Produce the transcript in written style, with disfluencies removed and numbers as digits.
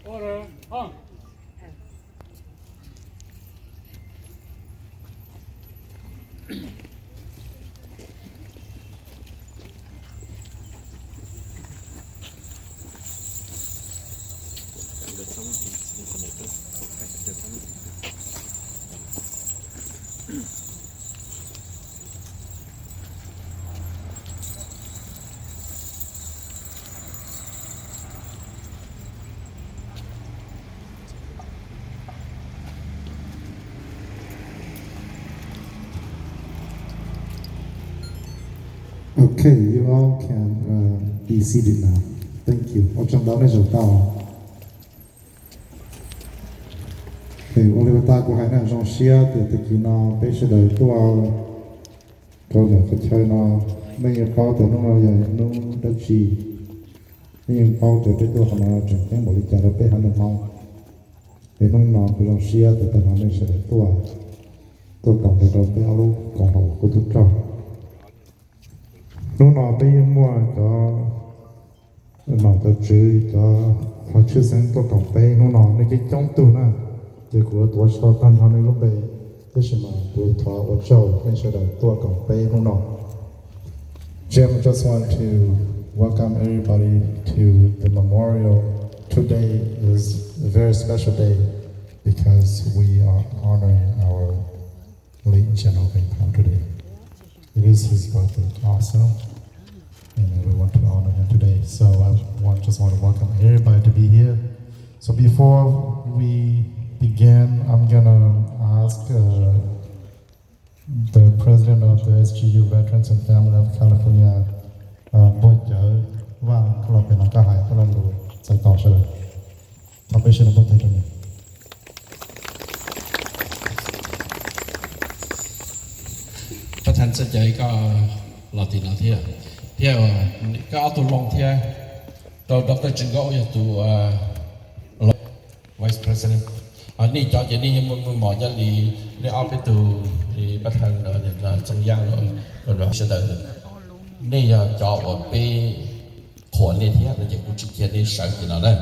Order. On. Okay, you all can be seated now. Thank you. Ở trong đó là dấu tao. Okay, Oliver của hai nàng trong xia từ từ kỳ nó bây giờ đời tua câu này phải chơi nó mấy người bao từ nó là giờ nó đã chi mấy người bao từ cái tua nó chẳng cái một cái đó bây hắn được mau để nó nó từ trong xia từ từ nó bây giờ đời tua cầm từ đầu bây alo còn đầu của tôi cho nó nó bây giờ mua nó cho chữ cho họ chưa sáng tôi cầm bây nó cái trong tủ nè thì của tôi sau tan họ nên lúc bây thế mà tôi thọ ở châu nên sẽ đợi tôi cầm bây nó Jim, I just want to welcome everybody to the memorial. Today is a very special day because we are honoring our late General Bing today. It is his birthday also, and we want to honor him today. So I just want to welcome everybody to be here. So before we begin, I'm gonna ask the president of the SGU Veterans and Family of California, Boy Joe, và các bạn là các hải các bạn đủ giải tỏa sẽ được. Thăm bây giờ là một thầy trò này. Phát thanh sẽ chạy có là tỷ nào thế? Theo có tụ long thế, đầu Dr. Jingo là tụ Vice President. Ni cho jadi ni mò cho đi áo cái tụ thì bắt hàng là trong giang rồi sẽ đợi. Ni cho ở bên khuẩn này thế là chỉ cũng chỉ kia đi sáng thì nào đây.